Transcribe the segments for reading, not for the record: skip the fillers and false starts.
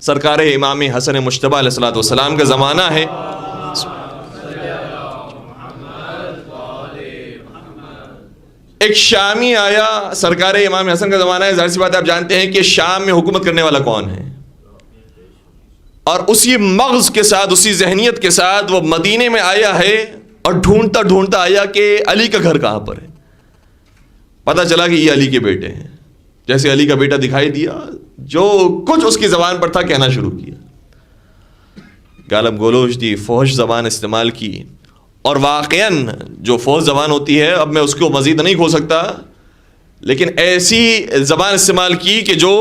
سرکار امام حسن مجتبیٰ علیہ الصلوۃ والسلام کا زمانہ ہے. ایک شامی آیا، سرکار امام حسن کا زمانہ ہے، ظاہر سی بات ہے آپ جانتے ہیں کہ شام میں حکومت کرنے والا کون ہے، اور اسی مغز کے ساتھ، اسی ذہنیت کے ساتھ وہ مدینے میں آیا ہے، اور ڈھونڈتا ڈھونڈتا آیا کہ علی کا گھر کہاں پر ہے. پتہ چلا کہ یہ علی کے بیٹے ہیں. جیسے علی کا بیٹا دکھائی دیا، جو کچھ اس کی زبان پر تھا کہنا شروع کیا، گالم گلوچ دی، فحش زبان استعمال کی. اور واقعاً جو فحش زبان ہوتی ہے، اب میں اس کو مزید نہیں کھو سکتا، لیکن ایسی زبان استعمال کی کہ جو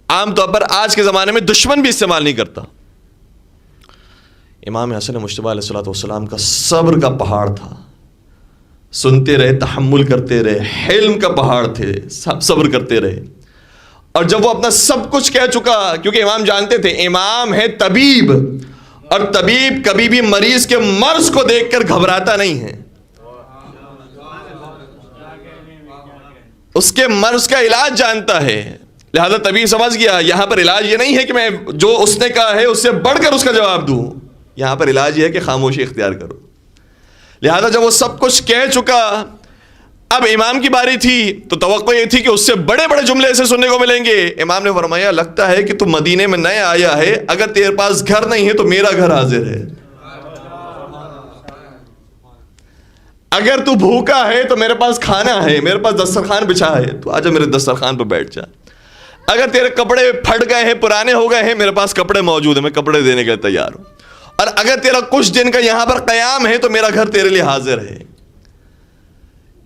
عام طور پر آج کے زمانے میں دشمن بھی استعمال نہیں کرتا. امام حسن مجتبیٰ علیہ الصلوۃ والسلام کا صبر کا پہاڑ تھا، سنتے رہے، تحمل کرتے رہے، حلم کا پہاڑ تھے، سب صبر کرتے رہے. اور جب وہ اپنا سب کچھ کہہ چکا، کیونکہ امام جانتے تھے امام ہے طبیب، اور طبیب کبھی بھی مریض کے مرض کو دیکھ کر گھبراتا نہیں ہے، اس کے مرض کا علاج جانتا ہے. لہذا طبیب سمجھ گیا یہاں پر علاج یہ نہیں ہے کہ میں جو اس نے کہا ہے اس سے بڑھ کر اس کا جواب دوں، یہاں پر علاج یہ ہے کہ خاموشی اختیار کرو. لہذا جب وہ سب کچھ کہہ چکا، اب امام کی باری تھی، تو توقع یہ تھی کہ اس سے بڑے بڑے جملے ایسے سننے کو ملیں گے. امام نے فرمایا لگتا ہے کہ تو مدینے میں نیا آیا ہے، اگر تیرے پاس گھر نہیں ہے تو میرا گھر حاضر ہے، اگر تو بھوکا ہے تو میرے پاس کھانا ہے، میرے پاس دسترخوان بچھا ہے، تو آجا میرے دسترخوان پہ بیٹھ جا. اگر تیرے کپڑے پھٹ گئے ہیں، پرانے ہو گئے ہیں، میرے پاس کپڑے موجود ہیں، میں کپڑے دینے کے لیے تیار ہوں. اور اگر تیرا کچھ دن کا یہاں پر قیام ہے تو میرا گھر تیرے لیے حاضر ہے.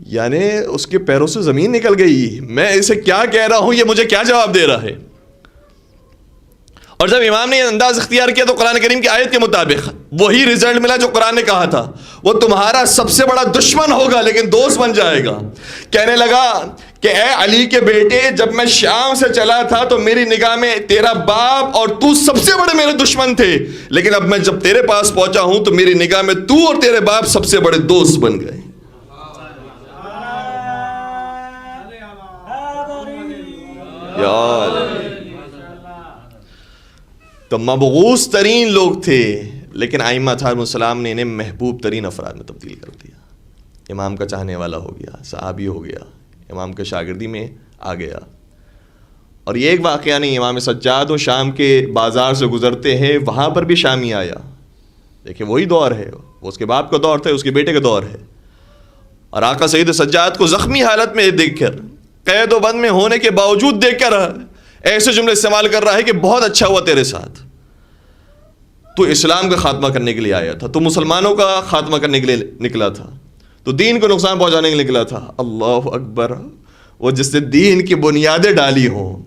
یعنی اس کے پیروں سے زمین نکل گئی، میں اسے کیا کہہ رہا ہوں، یہ مجھے کیا جواب دے رہا ہے. اور جب امام نے یہ انداز اختیار کیا تو قرآن کریم کی آیت کے مطابق وہی رزلٹ ملا جو قرآن نے کہا تھا، وہ تمہارا سب سے بڑا دشمن ہوگا لیکن دوست بن جائے گا. کہنے لگا کہ اے علی کے بیٹے، جب میں شام سے چلا تھا تو میری نگاہ میں تیرا باپ اور تو سب سے بڑے میرے دشمن تھے، لیکن اب میں جب تیرے پاس پہنچا ہوں تو میری نگاہ میں تو اور تیرے باپ سب سے بڑے دوست بن گئے. تو مبغوث ترین لوگ تھے، لیکن ائمہ علیہم السلام نے انہیں محبوب ترین افراد میں تبدیل کر دیا. امام کا چاہنے والا ہو گیا، صحابی ہو گیا، امام کے شاگردی میں آ گیا. اور یہ ایک واقعہ نہیں، امام سجاد و شام کے بازار سے گزرتے ہیں، وہاں پر بھی شامی آیا. دیکھیں وہی دور ہے، وہ اس کے باپ کا دور تھا، اس کے بیٹے کا دور ہے. اور آقا سید سجاد کو زخمی حالت میں دیکھ کر، قید و بند میں ہونے کے باوجود دیکھ کر ایسے جملے استعمال کر رہا ہے کہ بہت اچھا ہوا تیرے ساتھ، تو اسلام کا خاتمہ کرنے کے لیے آیا تھا، تو مسلمانوں کا خاتمہ کرنے کے لیے نکلا تھا، تو دین کو نقصان پہنچانے کے لیے نکلا تھا. اللہ اکبر. وہ جس نے دین کی بنیادیں ڈالی ہوں،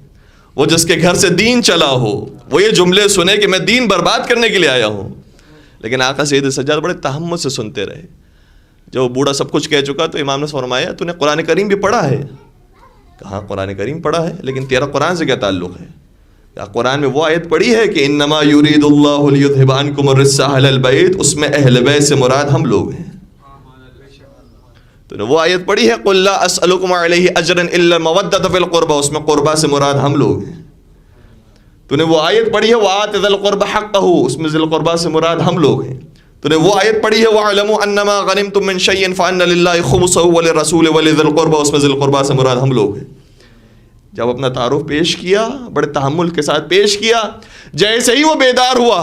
وہ جس کے گھر سے دین چلا ہو، وہ یہ جملے سنے کہ میں دین برباد کرنے کے لیے آیا ہوں. لیکن آقا سید سجاد بڑے تحمل سے سنتے رہے. جب وہ بوڑھا سب کچھ کہہ چکا تو امام نے فرمایا تو نے قرآن کریم بھی پڑھا ہے؟ کہاں قرآن کریم پڑھا ہے، لیکن تیرا قرآن سے کیا تعلق ہے؟ کیا قرآن میں وہ آیت پڑھی ہے کہ انما یرید اللہ لیذھب عنکم الرجس اہل البیت، اس میں اہل بیت سے مراد ہم لوگ ہیں. تو نے وہ آیت پڑھی ہے قل لا اسألکم علیہ اجرا الا المودۃ فی القربى، اس میں قربہ سے مراد ہم لوگ ہیں. تو نے وہ آیت پڑھی ہے وآت ذی القربى حقہ، اس میں ذی القربى سے مراد ہم لوگ ہیں. تو نے وہ آیت پڑھی ہے وَاعْلَمُوا أَنَّمَا غَنِمْتُم مِّن شَيْءٍ فَأَنَّ لِلَّهِ خُمُسَهُ وَلِلرَّسُولِ وَلِذِي الْقُرْبَى، اس میں ذی القربى سے مراد ہم لوگ ہیں. جب اپنا تعارف پیش کیا، بڑے تحمل کے ساتھ پیش کیا، جیسے ہی وہ بیدار ہوا،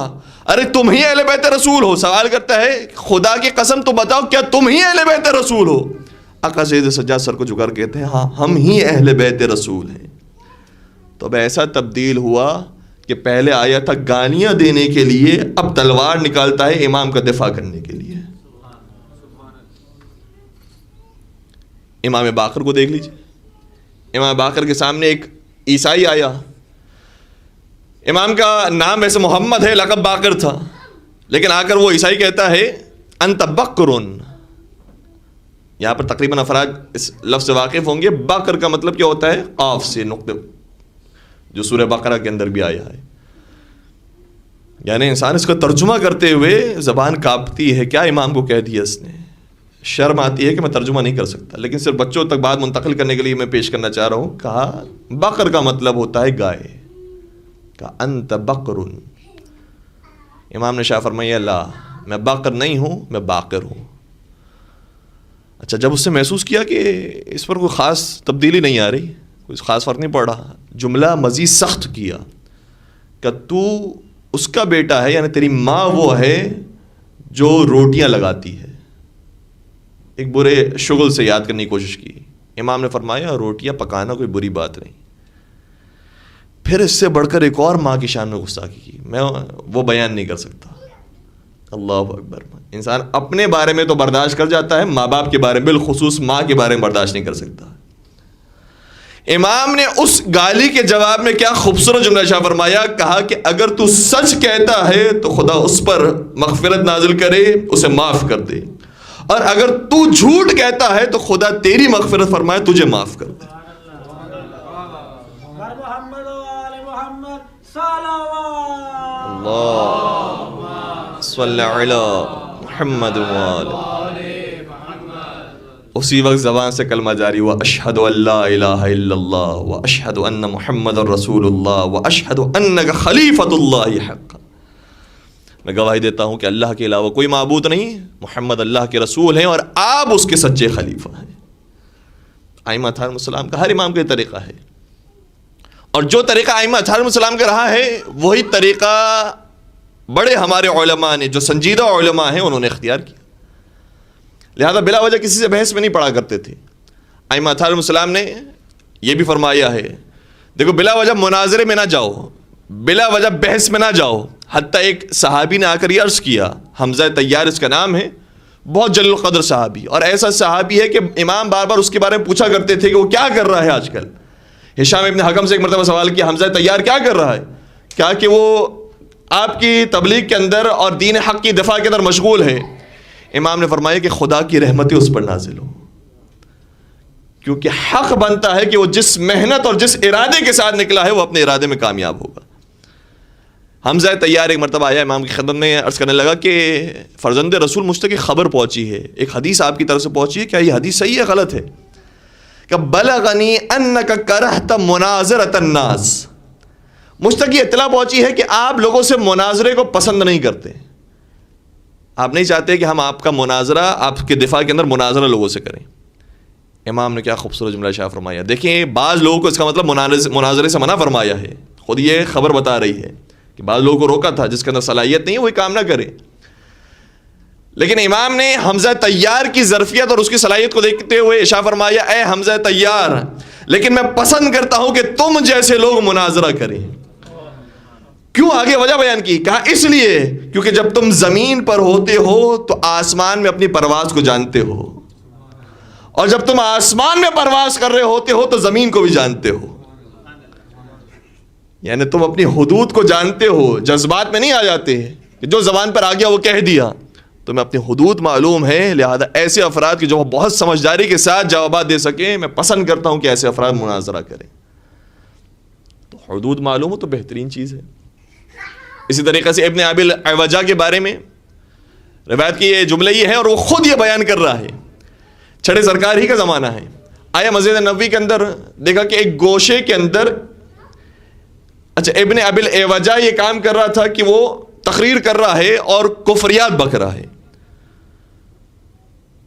ارے تم ہی اہل بیت رسول ہو. سوال کرتا ہے خدا کی قسم تو بتاؤ کیا تم ہی اہل بیت رسول ہو؟ آقا سید سجاد سر کو جھکا کر کہتے ہیں ہاں ہم ہی اہل بیت رسول ہیں. تو اب ایسا تبدیل ہوا کہ پہلے آیا تھا گالیاں دینے کے لیے، اب تلوار نکالتا ہے امام کا دفاع کرنے کے لیے. امام باقر کو دیکھ لیجیے. امام باقر کے سامنے ایک عیسائی آیا. امام کا نام ویسے محمد ہے، لقب باقر تھا، لیکن آ کر وہ عیسائی کہتا ہے انت بکرن. یہاں پر تقریباً افراد اس لفظ سے واقف ہوں گے. باقر کا مطلب کیا ہوتا ہے؟ قاف سے نقطے، جو سورہ بقرہ کے اندر بھی آیا ہے. یعنی انسان اس کا ترجمہ کرتے ہوئے زبان کانپتی ہے، کیا امام کو کہہ دیا اس نے. شرم آتی ہے کہ میں ترجمہ نہیں کر سکتا، لیکن صرف بچوں تک بات منتقل کرنے کے لیے میں پیش کرنا چاہ رہا ہوں. کہا بقر کا مطلب ہوتا ہے گائے. کہا انت بقر. امام نے شاہ فرمایا لا، میں باقر نہیں ہوں، میں باقر ہوں. اچھا، جب اس سے محسوس کیا کہ اس پر کوئی خاص تبدیلی نہیں آ رہی، کوئی خاص فرق نہیں پڑ رہا، جملہ مزید سخت کیا کہ تو اس کا بیٹا ہے، یعنی تیری ماں وہ ہے جو روٹیاں لگاتی ہے. ایک برے شغل سے یاد کرنے کی کوشش کی. امام نے فرمایا روٹیاں پکانا کوئی بری بات نہیں. پھر اس سے بڑھ کر ایک اور ماں کی شان میں گستاخی کی، میں وہ بیان نہیں کر سکتا. اللہ اکبر. انسان اپنے بارے میں تو برداشت کر جاتا ہے، ماں باپ کے بارے میں، بالخصوص ماں کے بارے میں برداشت نہیں کر سکتا. امام نے اس گالی کے جواب میں کیا خوبصورت جملہ شاہ فرمایا، کہا کہ اگر تو سچ کہتا ہے تو خدا اس پر مغفرت نازل کرے، اسے معاف کر دے، اور اگر تو جھوٹ کہتا ہے تو خدا تیری مغفرت فرمائے، تجھے معاف کر دے. اللہ صلی علی محمد اسی وقت زبان سے کلمہ جاری ہوا، اشہد ان لا الہ الا اللہ واشہد ان محمد رسول اللہ واشہد انک خلیفۃ اللہ حقا. میں گواہی دیتا ہوں کہ اللہ کے علاوہ کوئی معبود نہیں، محمد اللہ کے رسول ہیں اور آپ اس کے سچے خلیفہ ہیں. ائمہ اطہار السلام کا ہر امام کا یہ طریقہ ہے، اور جو طریقہ ائمہ اطہار السلام کا رہا ہے وہی طریقہ بڑے ہمارے علماء نے، جو سنجیدہ علماء ہیں، انہوں نے اختیار کیا. لہذا بلا وجہ کسی سے بحث میں نہیں پڑا کرتے تھے. ائمہ اطہار السلام نے یہ بھی فرمایا ہے، دیکھو بلا وجہ مناظرے میں نہ جاؤ، بلا وجہ بحث میں نہ جاؤ. حتیٰ ایک صحابی نے آ کر یہ عرض کیا، حمزہ طیار اس کا نام ہے، بہت جلیل القدر صحابی، اور ایسا صحابی ہے کہ امام بار بار اس کے بارے میں پوچھا کرتے تھے کہ وہ کیا کر رہا ہے آج کل. ہشام ابن حکم سے ایک مرتبہ سوال کیا، حمزہ طیار کیا کر رہا ہے؟ کیا کہ وہ آپ کی تبلیغ کے اندر اور دین حق کی دفاع کے اندر مشغول ہے. امام نے فرمایا کہ خدا کی رحمتیں اس پر نازل ہو، کیونکہ حق بنتا ہے کہ وہ جس محنت اور جس ارادے کے ساتھ نکلا ہے وہ اپنے ارادے میں کامیاب ہوگا. حمزہ طیار ایک مرتبہ آیا امام کی خدمت میں، عرض کرنے لگا کہ فرزند رسول مجھ تک ایک خبر پہنچی ہے، ایک حدیث آپ کی طرف سے پہنچی ہے، کیا یہ حدیث صحیح ہے غلط ہے؟ کہ بلغنی انک کرہت مناظرۃ الناس، مجھ تک یہ اطلاع پہنچی ہے کہ آپ لوگوں سے مناظرے کو پسند نہیں کرتے، آپ نہیں چاہتے کہ ہم آپ کا مناظرہ، آپ کے دفاع کے اندر مناظرہ لوگوں سے کریں. امام نے کیا خوبصورت جملہ شاہ فرمایا. دیکھیں بعض لوگوں کو اس کا مطلب مناظرے سے منع فرمایا ہے، خود یہ خبر بتا رہی ہے کہ بعض لوگوں کو روکا تھا جس کے اندر صلاحیت نہیں ہے وہی کام نہ کرے. لیکن امام نے حمزہ طیار کی ظرفیت اور اس کی صلاحیت کو دیکھتے ہوئے شاہ فرمایا، اے حمزہ طیار، لیکن میں پسند کرتا ہوں کہ تم جیسے لوگ مناظرہ کریں. کیوں؟ آگے وجہ بیان کی. کہا اس لیے کیونکہ جب تم زمین پر ہوتے ہو تو آسمان میں اپنی پرواز کو جانتے ہو، اور جب تم آسمان میں پرواز کر رہے ہوتے ہو تو زمین کو بھی جانتے ہو. یعنی تم اپنی حدود کو جانتے ہو، جذبات میں نہیں آ جاتے کہ جو زبان پر آ گیا وہ کہہ دیا. تمہیں اپنی حدود معلوم ہے، لہذا ایسے افراد کی جو بہت سمجھداری کے ساتھ جوابات دے سکیں، میں پسند کرتا ہوں کہ ایسے افراد مناظرہ کریں. تو حدود معلوم ہو تو بہترین چیز ہے. اسی طریقے سے ابن ابی العوجہ کے بارے میں روایت کی یہ جملہ یہ ہے، اور وہ خود یہ بیان کر رہا ہے، چھڑے سرکار ہی کا زمانہ ہے. آیا مسجد نبوی کے اندر، دیکھا کہ ایک گوشے کے اندر ابن ابی العوجہ یہ کام کر رہا تھا کہ وہ تقریر کر رہا ہے اور کفریات بک رہا ہے،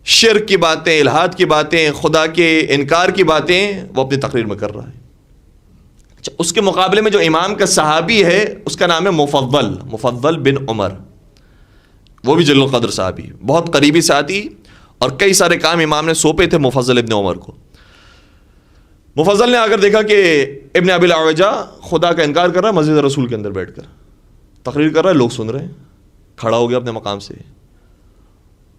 شرک کی باتیں، الہاد کی باتیں، خدا کے انکار کی باتیں وہ اپنی تقریر میں کر رہا ہے. اس کے مقابلے میں جو امام کا صحابی ہے اس کا نام ہے مفضل بن عمر، وہ بھی جلیل القدر صحابی، بہت قریبی ساتھی، اور کئی سارے کام امام نے سونپے تھے مفضل ابن عمر کو. مفضل نے آ کر دیکھا کہ ابن ابی العوجہ خدا کا انکار کر رہا ہے، مسجد رسول کے اندر بیٹھ کر تقریر کر رہا ہے، لوگ سن رہے ہیں. کھڑا ہو گیا اپنے مقام سے،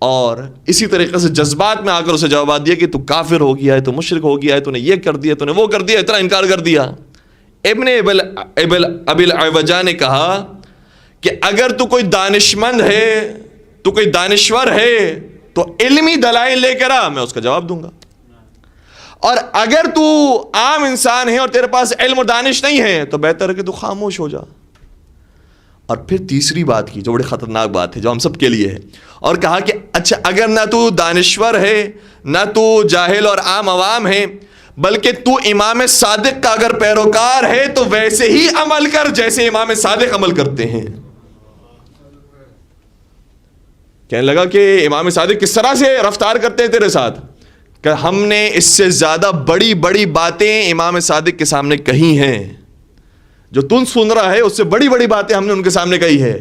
اور اسی طریقے سے جذبات میں آ کر اسے جواب دیا کہ تو کافر ہو گیا ہے، تو مشرک ہو گیا ہے، تو نے یہ کر دیا، تو نے وہ کر دیا، اتنا انکار کر دیا. ابن ابی العوجہ نے کہا کہ اگر تو کوئی دانشمند ہے، تو کوئی دانشور ہے، تو علمی دلائل لے کر آ، میں اس کا جواب دوں گا. اور اگر تو عام انسان ہے اور تیرے پاس علم اور دانش نہیں ہے تو بہتر ہے کہ تو خاموش ہو جا. اور پھر تیسری بات کی جو بڑی خطرناک بات ہے، جو ہم سب کے لیے ہے، اور کہا کہ اچھا اگر نہ تو دانشور ہے، نہ تو جاہل اور عام عوام ہے، بلکہ تو امام صادق کا اگر پیروکار ہے تو ویسے ہی عمل کر جیسے امام صادق عمل کرتے ہیں. کہنے لگا کہ امام صادق کس طرح سے رفتار کرتے ہیں تیرے ساتھ؟ کہ ہم نے اس سے زیادہ بڑی بڑی باتیں امام صادق کے سامنے کہی ہیں. جو تم سن رہا ہے اس سے بڑی بڑی باتیں ہم نے ان کے سامنے کہی ہے،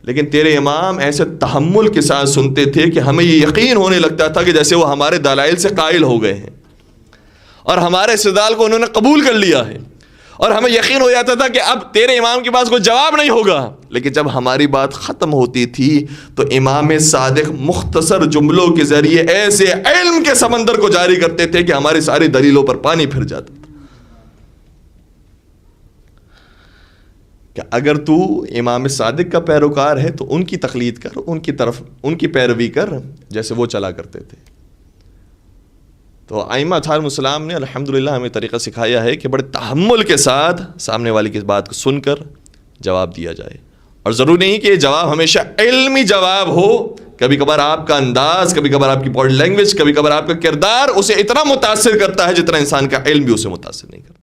لیکن تیرے امام ایسے تحمل کے ساتھ سنتے تھے کہ ہمیں یہ یقین ہونے لگتا تھا کہ جیسے وہ ہمارے دلائل سے قائل ہو گئے ہیں اور ہمارے استدلال کو انہوں نے قبول کر لیا ہے، اور ہمیں یقین ہو جاتا تھا کہ اب تیرے امام کے پاس کوئی جواب نہیں ہوگا. لیکن جب ہماری بات ختم ہوتی تھی تو امام صادق مختصر جملوں کے ذریعے ایسے علم کے سمندر کو جاری کرتے تھے کہ ہماری ساری دلیلوں پر پانی پھر جاتا تھا. کہ اگر تو امام صادق کا پیروکار ہے تو ان کی تقلید کر، ان کی پیروی کر جیسے وہ چلا کرتے تھے. تو ائمہ اطہار السلام نے الحمدللہ ہمیں طریقہ سکھایا ہے کہ بڑے تحمل کے ساتھ سامنے والی کی بات کو سن کر جواب دیا جائے. اور ضروری نہیں کہ یہ جواب ہمیشہ علمی جواب ہو. کبھی کبھار آپ کا انداز، کبھی کبھار آپ کی باڈی لینگویج، کبھی کبھار آپ کا کردار اسے اتنا متاثر کرتا ہے جتنا انسان کا علم بھی اسے متاثر نہیں کرتا.